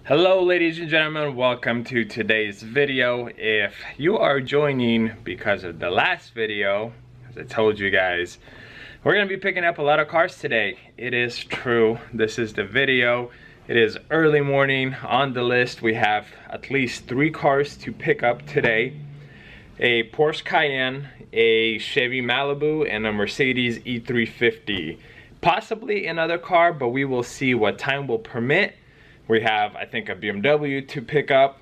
Hello ladies and gentlemen, welcome to today's video. If you are joining because of the last video, as I told you guys, we're going to be picking up a lot of cars today. It is true, this is the video. It is early morning. On the list we have at least 3 cars to pick up today. A Porsche Cayenne, a Chevy Malibu, and a Mercedes E350. Possibly another car, but we will see what time will permit. We have, I think, a BMW to pick up.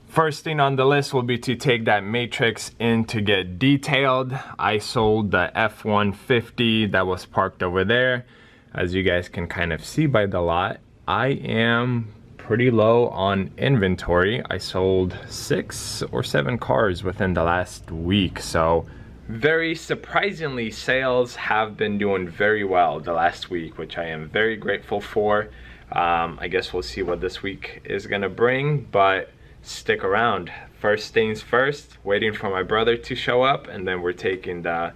First thing on the list will be to take that Matrix in to get detailed. I sold the F-150 that was parked over there. As you guys can kind of see by the lot, I am pretty low on inventory. I sold 6 or 7 cars within the last week. So very surprisingly, sales have been doing very well the last week, which I am very grateful for. I guess we'll see what this week is gonna bring, but stick around. First things first, waiting for my brother to show up, and then we're taking the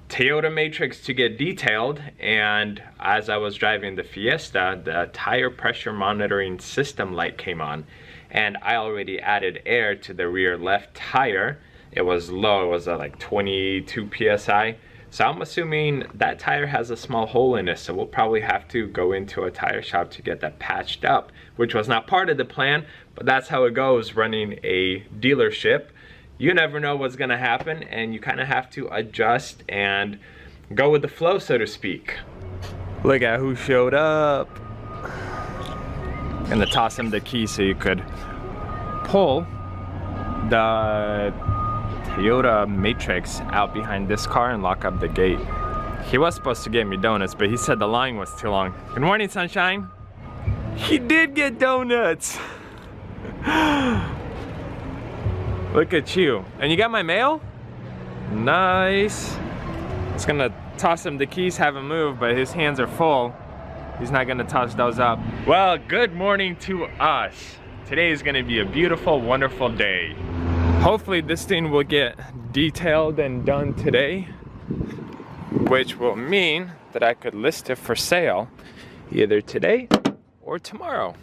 Toyota Matrix to get detailed. And as I was driving the Fiesta, the tire pressure monitoring system light came on, and I already added air to the rear left tire. It was low, it was at like 22 psi. So I'm assuming that tire has a small hole in it, so we'll probably have to go into a tire shop to get that patched up, which was not part of the plan, but that's how it goes running a dealership. You never know what's gonna happen, and you kind of have to adjust and go with the flow, so to speak. Look at who showed up. Gonna toss him the key so you could pull the Toyota Matrix out behind this car and lock up the gate. He was supposed to get me donuts, but he said the line was too long. Good morning, sunshine. He did get donuts. Look at you. And you got my mail? Nice. Just gonna toss him the keys, have him move, but his hands are full. He's not gonna toss those up. Well, good morning to us. Today is gonna be a beautiful, wonderful day. Hopefully this thing will get detailed and done today, which will mean that I could list it for sale either today or tomorrow.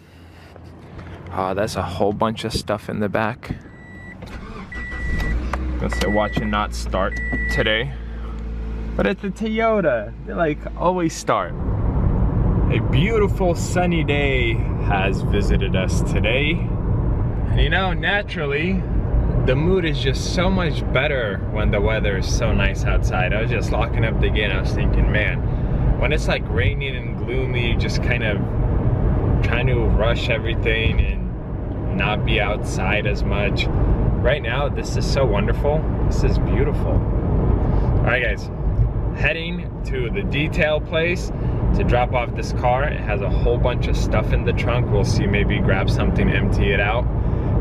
Oh, that's a whole bunch of stuff in the back. Gonna say watch it not start today, but it's a Toyota. They like always start. A beautiful sunny day has visited us today. And you know, naturally, the mood is just so much better when the weather is so nice outside. I was just locking up the gate and I was thinking, man, when it's like raining and gloomy, just kind of trying to rush everything and not be outside as much. Right now, this is so wonderful. This is beautiful. All right, guys, heading to the detail place to drop off this car. It has a whole bunch of stuff in the trunk. We'll see, maybe grab something, empty it out.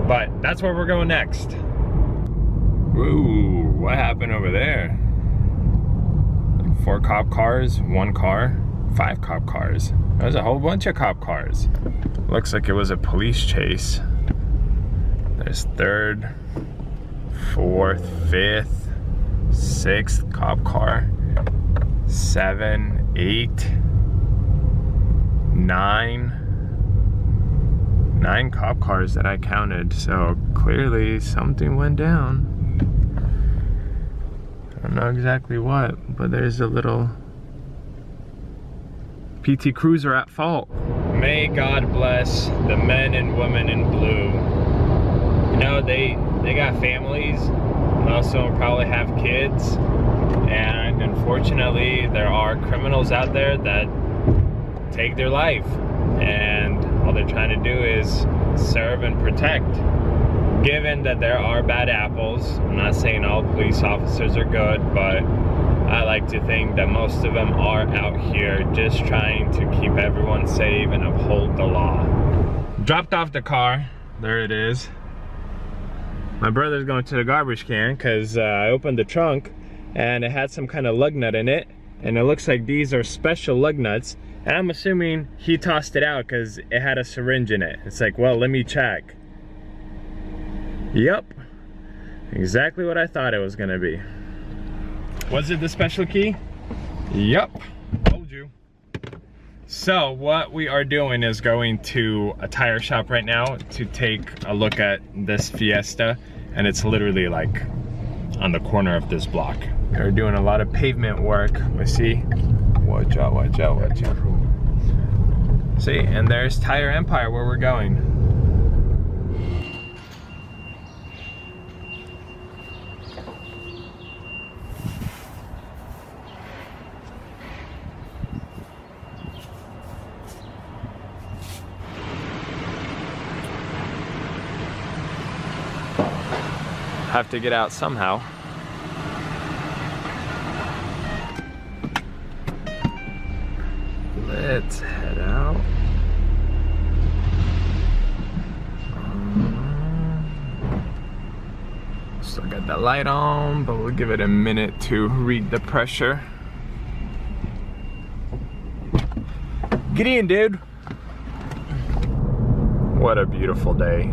But that's where we're going next. Ooh, what happened over there? 4 cop cars, 1 car, 5 cop cars. There's a whole bunch of cop cars. Looks like it was a police chase. There's 3rd, 4th, 5th, 6th cop car, 7, 8, 9 cop cars that I counted, so clearly something went down. I don't know exactly what, but there's a little PT Cruiser at fault. May God bless the men and women in blue. You know, they got families, most of them probably have kids, and unfortunately there are criminals out there that take their life, and all they're trying to do is serve and protect. Given that there are bad apples, I'm not saying all police officers are good, but I like to think that most of them are out here just trying to keep everyone safe and uphold the law. Dropped off the car, there it is. My brother's going to the garbage can because I opened the trunk and it had some kind of lug nut in it, and it looks like these are special lug nuts, and I'm assuming he tossed it out because it had a syringe in it. It's like, well, let me check. Yep, exactly what I thought it was gonna be. Was it the special key? Yep, told you. So what we are doing is going to a tire shop right now to take a look at this Fiesta, and it's literally like on the corner of this block. They're doing a lot of pavement work. Let's see. Watch out, watch out, watch out. See, and there's Tire Empire where we're going. Have to get out somehow. Let's head out. Still got the light on, but we'll give it a minute to read the pressure. Get in, dude. What a beautiful day.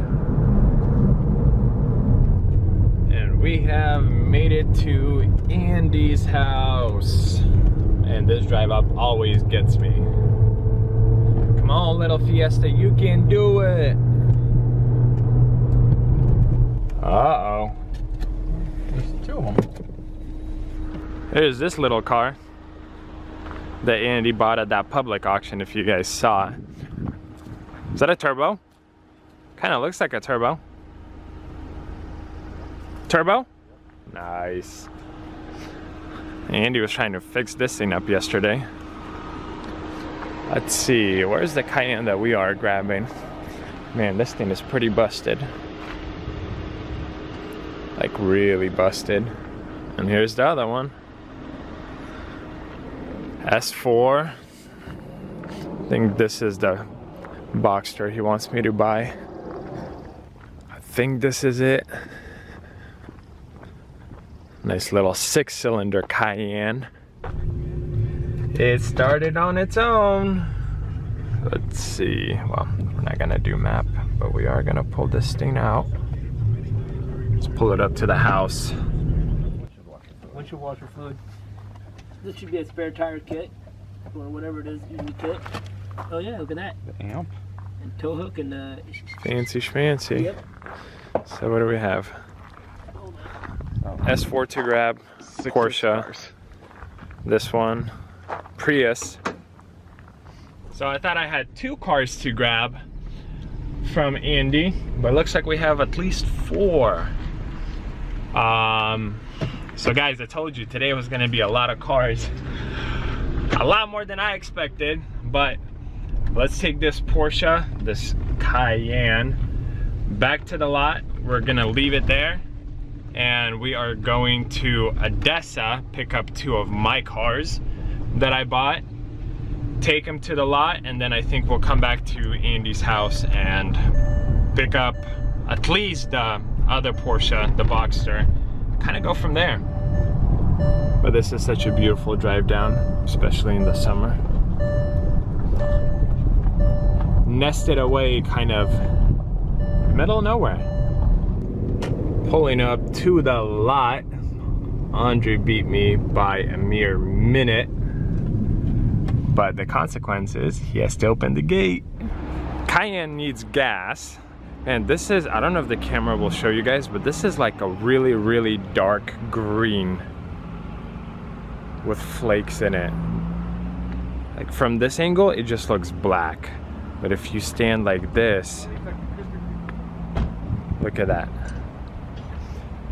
We have made it to Andy's house, and this drive up always gets me. Come on, little Fiesta, you can do it. Uh-oh. There's two of them. There's this little car that Andy bought at that public auction, if you guys saw. Is that a turbo? Kind of looks like a turbo. Turbo? Nice. Andy was trying to fix this thing up yesterday. Let's see, where's the Cayenne that we are grabbing? Man, this thing is pretty busted. Like really busted. And here's the other one. S4. I think this is the Boxster he wants me to buy. I think this is it. Nice little 6-cylinder Cayenne. It started on its own. Let's see. Well, we're not gonna do map, but we are gonna pull this thing out. Let's pull it up to the house. Windshield washer fluid. This should be a spare tire kit, or whatever it is in the kit. Oh yeah, look at that. The amp. And tow hook and Fancy schmancy. Yep. So what do we have? S4 to grab, Porsche, this one, Prius. So I thought I had 2 cars to grab from Andy, but it looks like we have at least 4. So guys, I told you today was gonna be a lot of cars. A lot more than I expected, but let's take this Porsche, this Cayenne, back to the lot. We're gonna leave it there. And we are going to Odessa, pick up 2 of my cars that I bought, take them to the lot, and then I think we'll come back to Andy's house and pick up at least the other Porsche, the Boxster, kind of go from there. But this is such a beautiful drive down, especially in the summer. Nested away kind of middle of nowhere. Pulling up to the lot. Andre beat me by a mere minute, but the consequence is he has to open the gate. Cayenne needs gas, and this is, I don't know if the camera will show you guys, but this is like a really, really dark green with flakes in it. Like from this angle, it just looks black, but if you stand like this, look at that.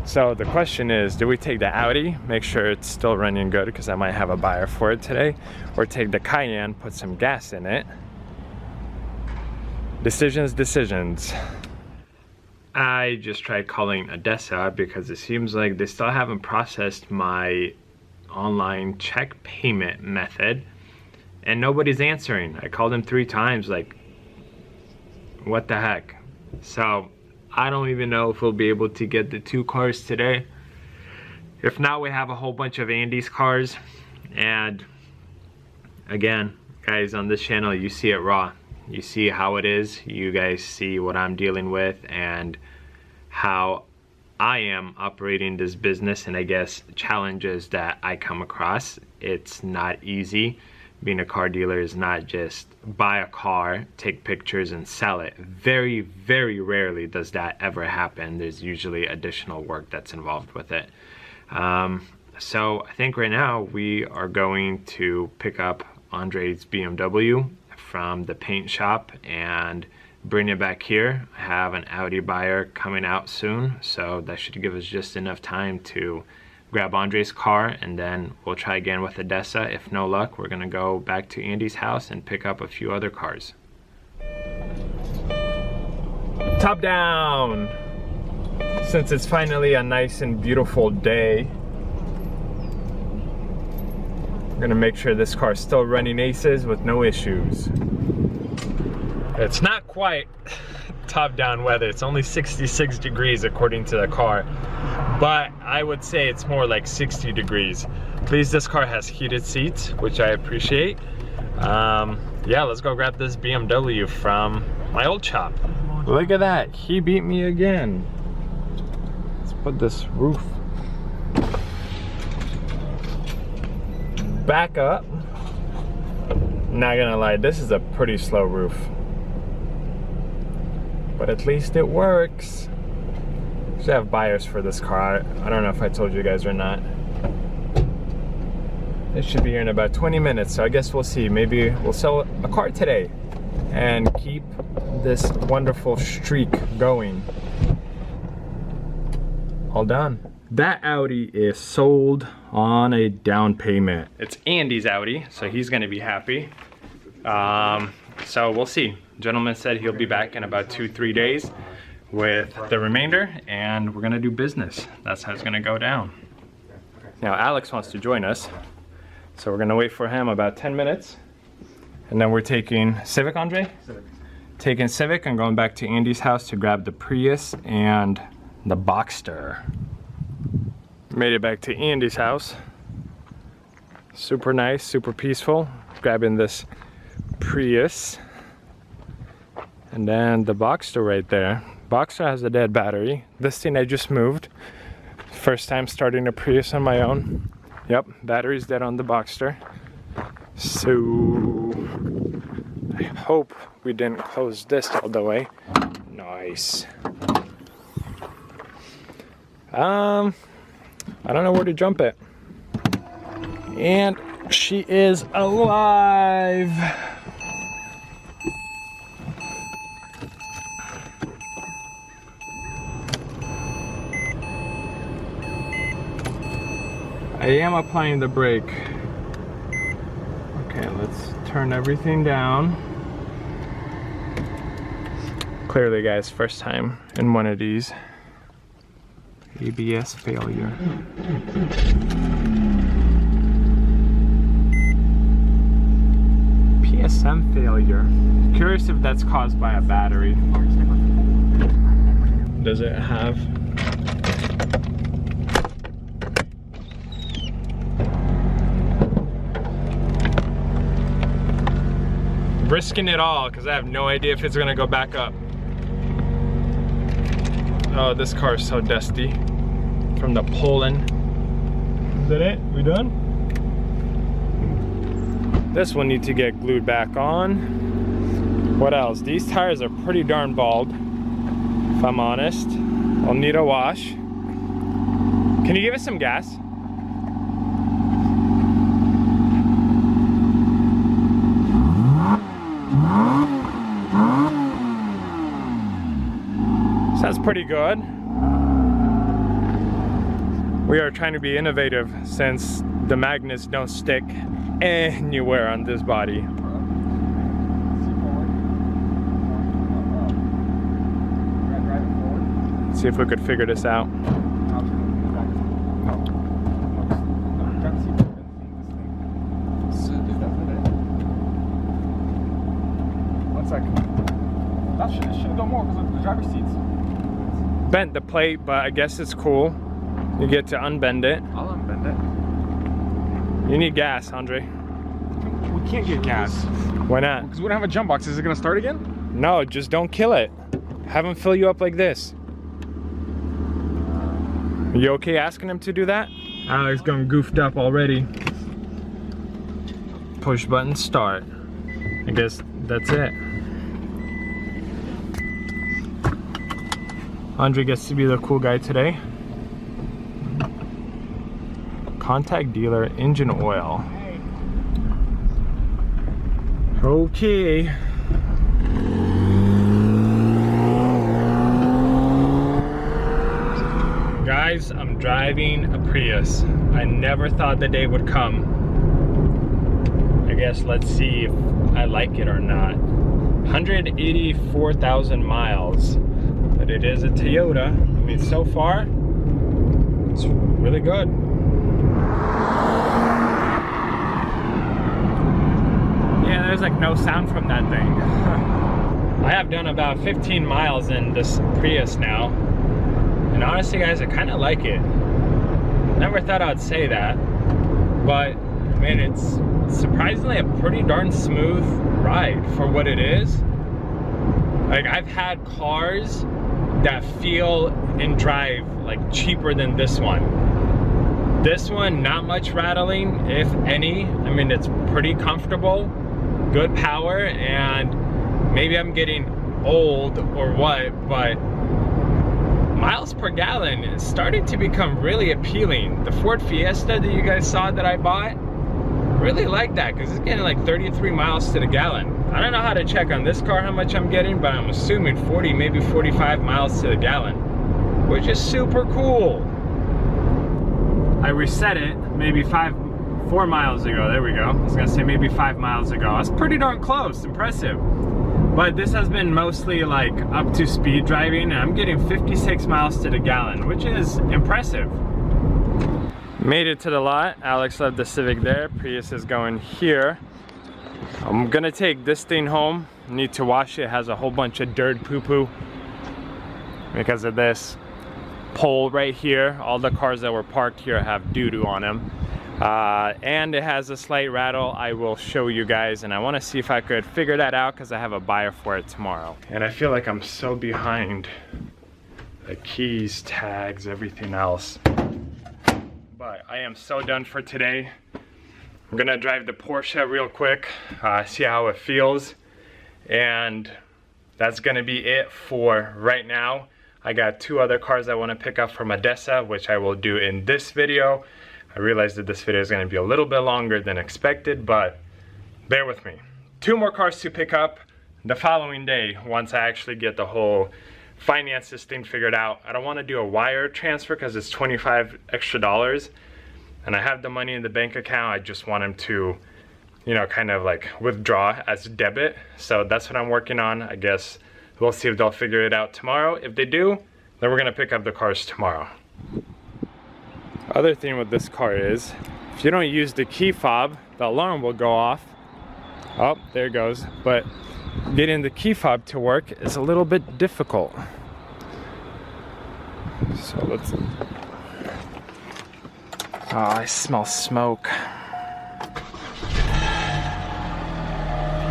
So the question is, do we take the Audi, make sure it's still running good because I might have a buyer for it today, or take the Cayenne, put some gas in it? Decisions. I just tried calling Odessa because it seems like they still haven't processed my online check payment method and nobody's answering. I called them 3 times, like, what the heck? So I don't even know if we'll be able to get the 2 cars today. If not, we have a whole bunch of Andy's cars. And again, guys, on this channel, you see it raw. You see how it is. You guys see what I'm dealing with and how I am operating this business, and I guess challenges that I come across. It's not easy being a car dealer is not just buy a car, take pictures, and sell it. Very, very rarely does that ever happen. There's usually additional work that's involved with it. So I think right now we are going to pick up Andre's BMW from the paint shop and bring it back here. I have an Audi buyer coming out soon, so that should give us just enough time to grab Andre's car, and then we'll try again with Odessa. If no luck, we're gonna go back to Andy's house and pick up a few other cars. Top down! Since it's finally a nice and beautiful day, I'm gonna make sure this car is still running aces with no issues. It's not quite top down weather. It's only 66 degrees according to the car, but I would say it's more like 60 degrees. At least this car has heated seats, which I appreciate. Yeah, let's go grab this BMW from my old shop. Look at that, he beat me again. Let's put this roof back up. Not gonna lie, this is a pretty slow roof, but at least it works. Should have buyers for this car. I don't know if I told you guys or not. It should be here in about 20 minutes, so I guess we'll see. Maybe we'll sell a car today and keep this wonderful streak going. All done. That Audi is sold on a down payment. It's Andy's Audi, so he's gonna be happy. So we'll see. Gentleman said he'll be back in about 2-3 days with the remainder, and we're gonna do business. That's how it's gonna go down. Now Alex wants to join us, so we're gonna wait for him about 10 minutes, and then we're taking Civic, Andre? Civic. Taking Civic and going back to Andy's house to grab the Prius and the Boxster. Made it back to Andy's house. Super nice, super peaceful. Grabbing this Prius. And then the Boxster right there. Boxster has a dead battery. This thing I just moved. First time starting a Prius on my own. Yep, battery's dead on the Boxster. So I hope we didn't close this all the way. Nice. I don't know where to jump it. And she is alive. I am applying the brake. Okay, let's turn everything down. Clearly, guys, first time in one of these. ABS failure. PSM failure. Curious if that's caused by a battery. Does it have? Risking it all because I have no idea if it's gonna go back up. Oh, this car is so dusty from the pulling. Is that it? We done? This will need to get glued back on. What else? These tires are pretty darn bald, if I'm honest. I'll need a wash. Can you give us some gas? Sounds pretty good. We are trying to be innovative since the magnets don't stick anywhere on this body. Let's see if we could figure this out. One second. That should go more because of the driver's seats. Bent the plate, but I guess it's cool. You get to unbend it. I'll unbend it. You need gas, Andre. We can't get gas. Why not? Because we don't have a jump box. Is it going to start again? No, just don't kill it. Have him fill you up like this. Are you okay asking him to do that? Alex going goofed up already. push button start. I guess that's it. Andre gets to be the cool guy today. Contact dealer engine oil. Okay. Guys, I'm driving a Prius. I never thought the day would come. I guess let's see if I like it or not. 184,000 miles. But it is a Toyota. I mean, so far, it's really good. Yeah, there's like no sound from that thing. I have done about 15 miles in this Prius now. And honestly, guys, I kind of like it. Never thought I'd say that. But, I mean, it's surprisingly a pretty darn smooth ride for what it is. Like, I've had cars that feel and drive like cheaper than this one. This one, not much rattling, if any. I mean, it's pretty comfortable, good power, and maybe I'm getting old or what, but miles per gallon is starting to become really appealing. The Ford Fiesta that you guys saw that I bought, really like that because it's getting like 33 miles to the gallon. I don't know how to check on this car how much I'm getting, but I'm assuming 40, maybe 45 miles to the gallon, which is super cool. I reset it maybe 4 miles ago. There we go. I was gonna say maybe 5 miles ago. That's pretty darn close. Impressive. But this has been mostly like up to speed driving, and I'm getting 56 miles to the gallon, which is impressive. Made it to the lot. Alex left the Civic there. Prius is going here. I'm gonna take this thing home. Need to wash it. It has a whole bunch of dirt poo-poo because of this pole right here. All the cars that were parked here have doo-doo on them. And it has a slight rattle. I will show you guys, and I want to see if I could figure that out because I have a buyer for it tomorrow. And I feel like I'm so behind. The keys, tags, everything else. But I am so done for today. I'm gonna drive the Porsche real quick, see how it feels, and that's gonna be it for right now. I got 2 other cars I want to pick up from Odessa, which I will do in this video. I realized that this video is going to be a little bit longer than expected, but bear with me. 2 more cars to pick up the following day once I actually get the whole finances thing figured out. I don't want to do a wire transfer because it's $25 extra, and I have the money in the bank account. I just want them to, you know, kind of like withdraw as debit. So that's what I'm working on. I guess we'll see if they'll figure it out tomorrow. If they do, then we're gonna pick up the cars tomorrow. Other thing with this car is, if you don't use the key fob, the alarm will go off. Oh, there it goes. But getting the key fob to work is a little bit difficult. So let's... Oh, I smell smoke.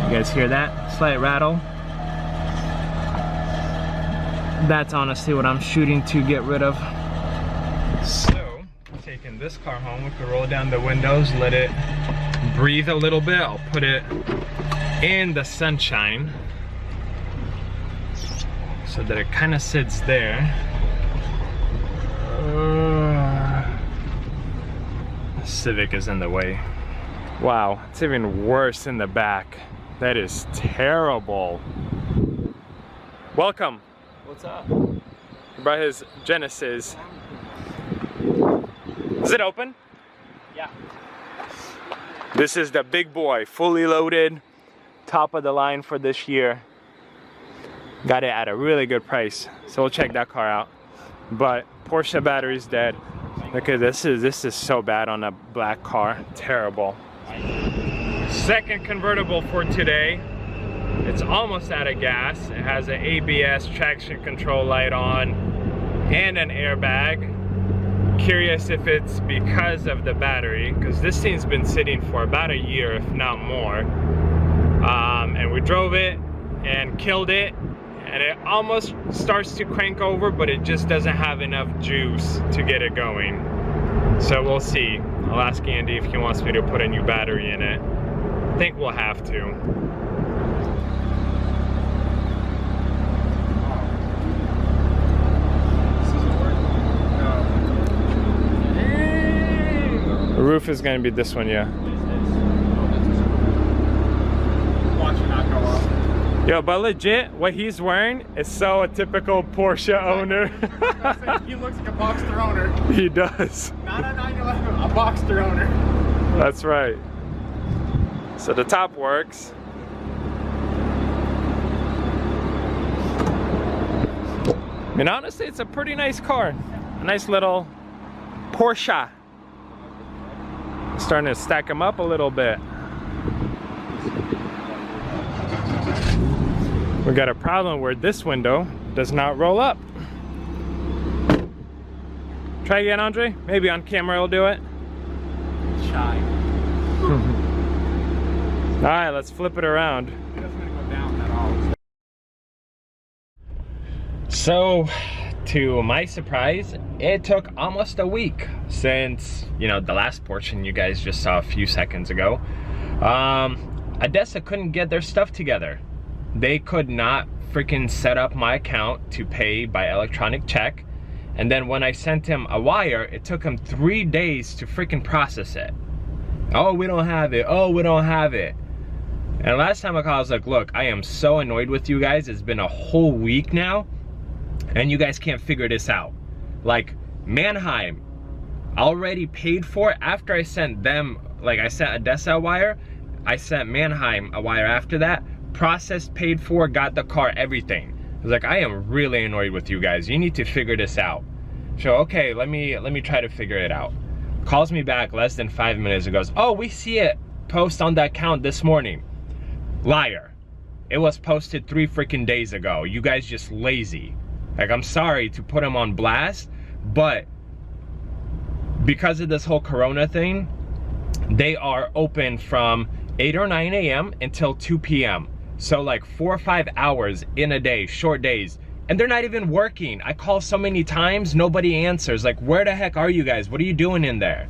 You guys hear that? Slight rattle. That's honestly what I'm shooting to get rid of. So, taking this car home, we can roll down the windows, let it breathe a little bit. I'll put it in the sunshine so that it kind of sits there. Civic is in the way. Wow, it's even worse in the back. That is terrible. Welcome. What's up? He brought his Genesis. Is it open? Yeah. This is the big boy, fully loaded, top of the line for this year. Got it at a really good price, so we'll check that car out. But Porsche battery's dead. Look at this. This is so bad on a black car. Terrible. Second convertible for today. It's almost out of gas. It has an ABS traction control light on and an airbag. Curious if it's because of the battery, because this thing's been sitting for about a year, if not more. And we drove it and killed it, and it almost starts to crank over, but it just doesn't have enough juice to get it going. So we'll see. I'll ask Andy if he wants me to put a new battery in it. think we'll have to. The roof is gonna be this one, yeah. Watch it not go up. Yo, but legit, what he's wearing is so a typical Porsche owner. He looks like a Boxster owner. He does. Not a 911, a Boxster owner. That's right. So the top works. I mean, honestly, it's a pretty nice car. A nice little Porsche. Starting to stack them up a little bit. We got a problem where this window does not roll up. Try again, Andre. Maybe on camera it'll do it. Shy. All right, let's flip it around. It doesn't go down at all. So, to my surprise, it took almost a week since, you know, the last portion you guys just saw a few seconds ago. ADESA couldn't get their stuff together. They could not freaking set up my account to pay by electronic check. And then when I sent him a wire, it took him 3 days to freaking process it. Oh, we don't have it. Oh, we don't have it. And last time I called, I was like, look, I am so annoyed with you guys. It's been a whole week now, and you guys can't figure this out. Like, Mannheim already paid for it after I sent them, like I sent ADESA a wire, I sent Mannheim a wire after that, processed, paid for, got the car, everything. I was like, I am really annoyed with you guys. You need to figure this out. So, okay, let me try to figure it out. Calls me back less than 5 minutes and goes, oh, we see it post on the account this morning. Liar. It was posted 3 freaking days ago. You guys just lazy. Like, I'm sorry to put them on blast, but because of this whole Corona thing, they are open from 8 or 9 a.m. until 2 p.m. So like 4 or 5 hours in a day, short days, and they're not even working. I call so many times, nobody answers. Like, where the heck are you guys? What are you doing in there?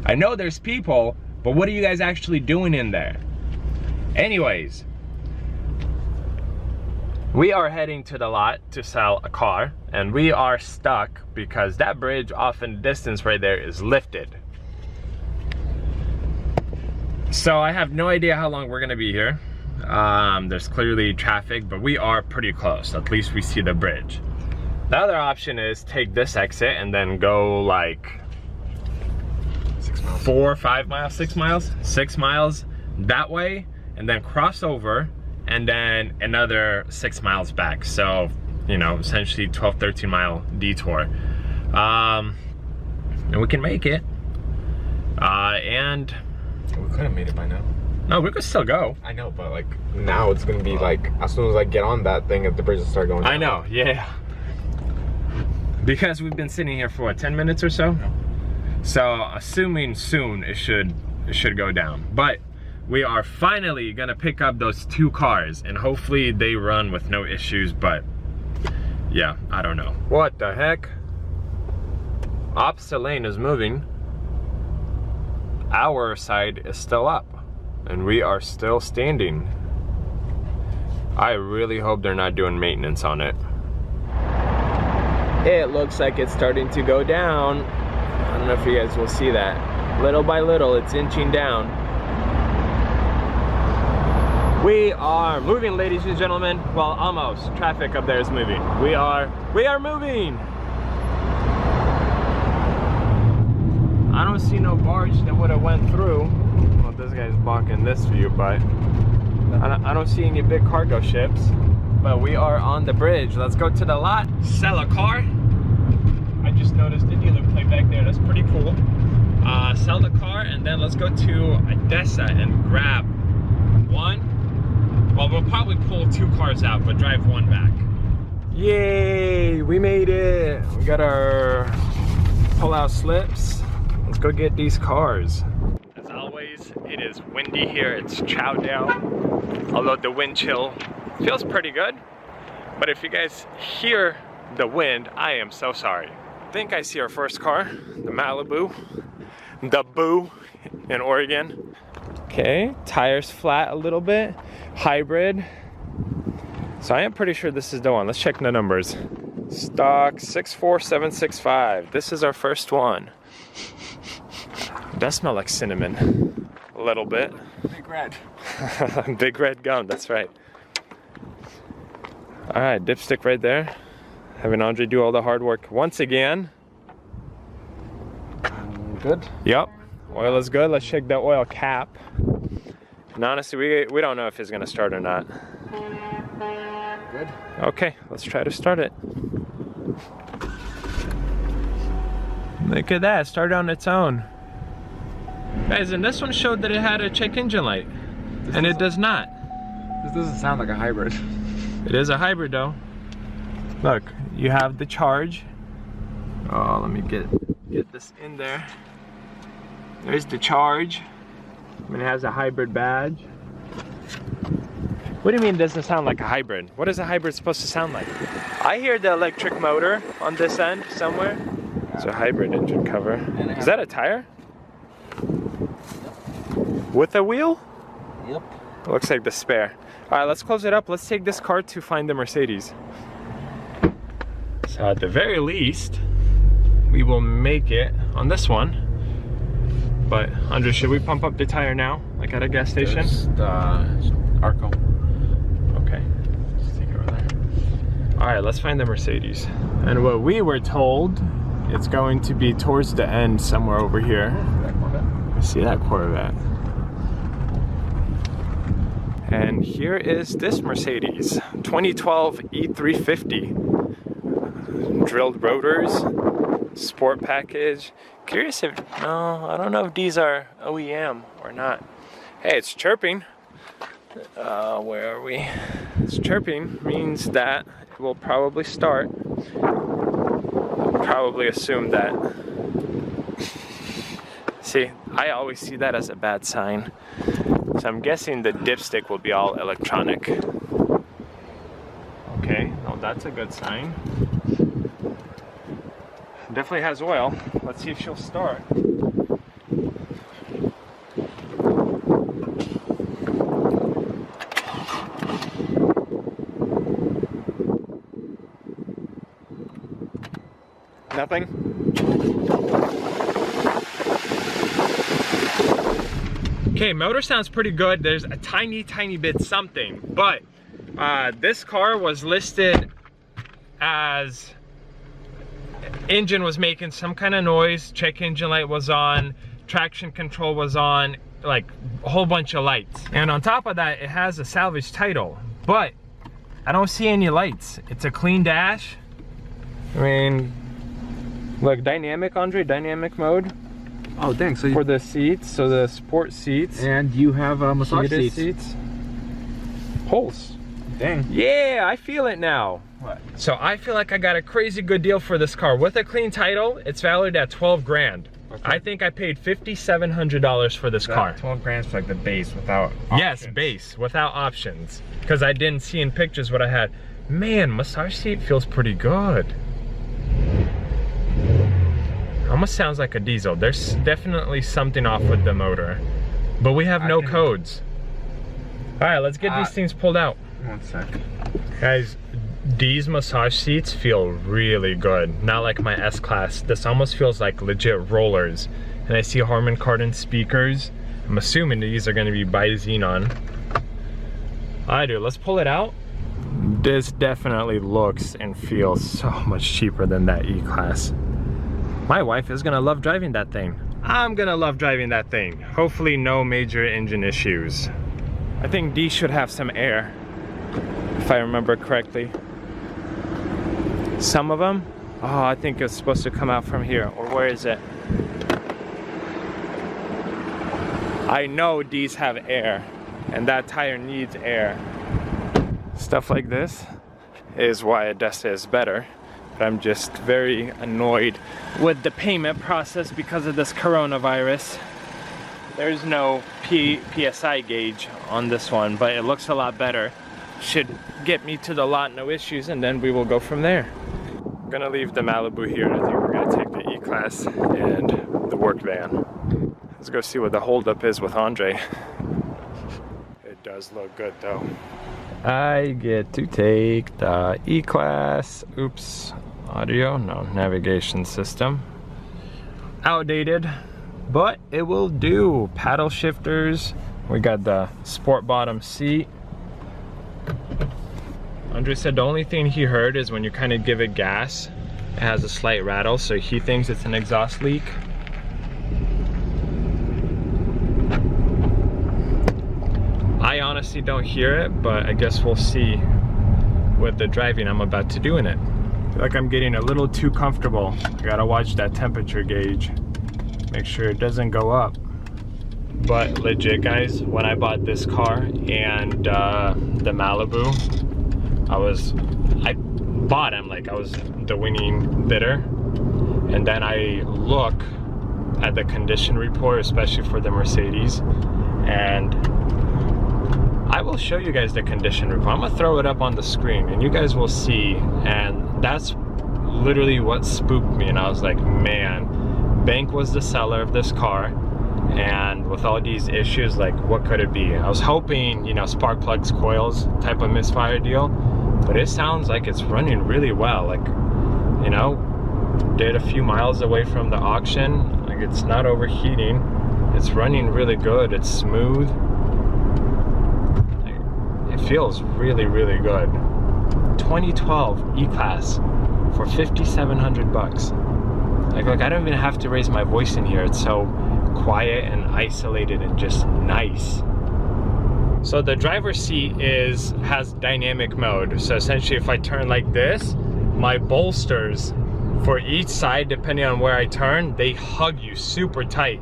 I know there's people, but what are you guys actually doing in there? Anyways, we are heading to the lot to sell a car, and we are stuck because that bridge off in the distance right there is lifted. So I have no idea how long we're gonna be here. There's clearly traffic, but we are pretty close. At least we see the bridge. The other option is take this exit and then go like 6 miles. 4 or 5 miles, 6 miles? 6 miles that way, and then cross over, and then another 6 miles back. So, you know, essentially 12, 13 mile detour. And we can make it. And We could have made it by now. no, we could still go. I know, but like now it's gonna be like as soon as I get on that thing, if the bridge will start going down. I know, yeah. Because we've been sitting here for what, 10 minutes or so? Yeah. So assuming soon it should go down. But we are finally gonna pick up those 2 cars, and hopefully they run with no issues, but yeah, I don't know. What the heck? Opposite lane is moving. Our side is still up, and we are still standing. I really hope they're not doing maintenance on it. It looks like it's starting to go down. I don't know if you guys will see that. Little by little, it's inching down. We are moving, ladies and gentlemen. Well, almost. Traffic up there is moving. We are moving. I don't see no barge that would have went through. Well, this guy's blocking this view, but I don't see any big cargo ships. But we are on the bridge. Let's go to the lot, sell a car. I just noticed the dealer plate back there. That's pretty cool. Sell the car, and then let's go to ADESA and grab one. Well, we'll probably pull 2 cars out, but drive 1 back. Yay, we made it. We got our pull-out slips. Let's go get these cars. As always, it is windy here. It's chow down. Although the wind chill feels pretty good. But if you guys hear the wind, I am so sorry. I think I see our first car, the Malibu, the Boo in Oregon. Okay, tires flat a little bit, hybrid. So I am pretty sure this is the one. Let's check the numbers. Stock 64765. This is our first one. It does smell like cinnamon. A little bit. Big red. Big red gum, that's right. Alright, dipstick right there. Having Andre do all the hard work once again. Good? Yep. Oil is good. Let's check the oil cap. And honestly, we don't know if it's gonna start or not. Good. Okay, let's try to start it. Look at that, started on its own. Guys, and this one showed that it had a check engine light. And it does not. This doesn't sound like a hybrid. It is a hybrid though. Look, you have the charge. Oh, let me get this in there. There's the charge. And it has a hybrid badge. What do you mean it doesn't sound like a hybrid? What is a hybrid supposed to sound like? I hear the electric motor on this end somewhere. It's a hybrid engine cover. Is that a tire? With a wheel? Yep. It looks like the spare. All right, let's close it up. Let's take this car to find the Mercedes. So at the very least, we will make it on this one. But Andre, should we pump up the tire now, like at a gas station? There's the Arco. Okay, just take it over there. All right, let's find the Mercedes. And what we were told, it's going to be towards the end somewhere over here. See that Corvette. And here is this Mercedes, 2012 E350. Drilled rotors, sport package. Curious if, no, I don't know if these are OEM or not. Hey, it's chirping. Where are we? It's chirping, means that it will probably start. Probably assume that. See, I always see that as a bad sign. So I'm guessing the dipstick will be all electronic. Okay, well that's a good sign. Definitely has oil. Let's see if she'll start. Nothing? Okay, motor sounds pretty good. There's a tiny bit something, but this car was listed as engine was making some kind of noise, check engine light was on, traction control was on, like a whole bunch of lights. And on top of that, it has a salvage title, but I don't see any lights. It's a clean dash. I mean, look, dynamic, Andre, dynamic mode. Oh, dang. So for the seats, so the sport seats. And you have massage seats. Pulse. Dang. Yeah, I feel it now. What? So I feel like I got a crazy good deal for this car. With a clean title, it's valued at 12 grand. Okay. I think I paid $5,700 for this car. 12 grand for like the base without options. Yes, base, without options. Because I didn't see in pictures what I had. Man, massage seat feels pretty good. Almost sounds like a diesel. There's definitely something off with the motor. But we have no codes. All right, let's get these things pulled out. 1 sec. Guys, these massage seats feel really good. Not like my S-Class. This almost feels like legit rollers. And I see Harman Kardon speakers. I'm assuming these are gonna be by Xenon. Alright, dude, let's pull it out. This definitely looks and feels so much cheaper than that E-Class. My wife is gonna love driving that thing. I'm gonna love driving that thing. Hopefully no major engine issues. I think these should have some air, if I remember correctly. Some of them? Oh, I think it's supposed to come out from here. Or where is it? I know these have air, and that tire needs air. Stuff like this is why ADESA is better. But I'm just very annoyed with the payment process because of this coronavirus. There's no PSI gauge on this one, but it looks a lot better. Should get me to the lot, no issues, and then we will go from there. I'm gonna leave the Malibu here. I think we're gonna take the E-Class and the work van. Let's go see what the holdup is with Andre. does look good though. I get to take the E-Class, oops, audio, no, navigation system. Outdated, but it will do. Paddle shifters, we got the sport bottom seat. Andre said the only thing he heard is when you kind of give it gas, it has a slight rattle, so he thinks it's an exhaust leak. I honestly don't hear it, but I guess we'll see with the driving I'm about to do in it. I feel like I'm getting a little too comfortable. I gotta watch that temperature gauge, make sure it doesn't go up. But legit guys, when I bought this car and the Malibu, I bought him like I was the winning bidder, and then I look at the condition report, especially for the Mercedes, and I will show you guys the condition report. I'm gonna throw it up on the screen and you guys will see, and that's literally what spooked me. And I was like, man, Bank was the seller of this car, and with all these issues, like what could it be? I was hoping, you know, spark plugs, coils type of misfire deal, but it sounds like it's running really well. Like, you know, did a few miles away from the auction, like it's not overheating, it's running really good, it's smooth. It feels really, really good. 2012 E-Class for 5,700 bucks. Like I don't even have to raise my voice in here. It's so quiet and isolated and just nice. So the driver's seat has dynamic mode. So essentially if I turn like this, my bolsters for each side, depending on where I turn, they hug you super tight.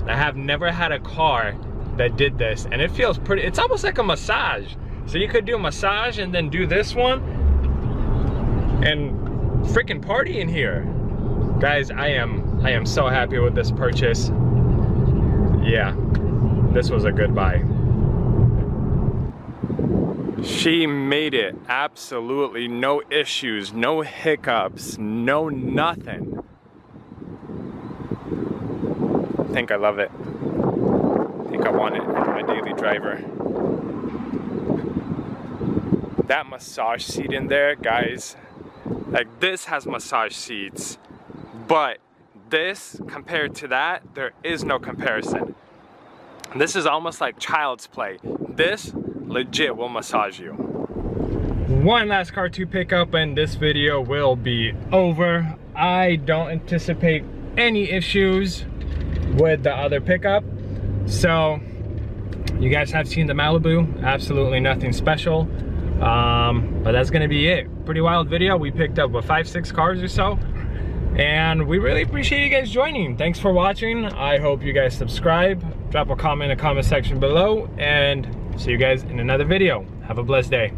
I have never had a car that did this, and it feels pretty, it's almost like a massage. So you could do a massage and then do this one and freaking party in here. Guys, I am so happy with this purchase. Yeah, this was a good buy. She made it. Absolutely no issues, no hiccups, no nothing. I think I love it. I think I want it as my daily driver. That massage seat in there, guys, like this has massage seats, but this compared to that, there is no comparison. This is almost like child's play. This legit will massage you. One last car to pick up and this video will be over. I don't anticipate any issues with the other pickup. So you guys have seen the Malibu, absolutely nothing special. But that's gonna be it. Pretty wild video. We picked up 5-6 cars or so, and we really appreciate you guys joining. Thanks for watching. I hope you guys subscribe, drop a comment in the comment section below, and see you guys in another video. Have a blessed day.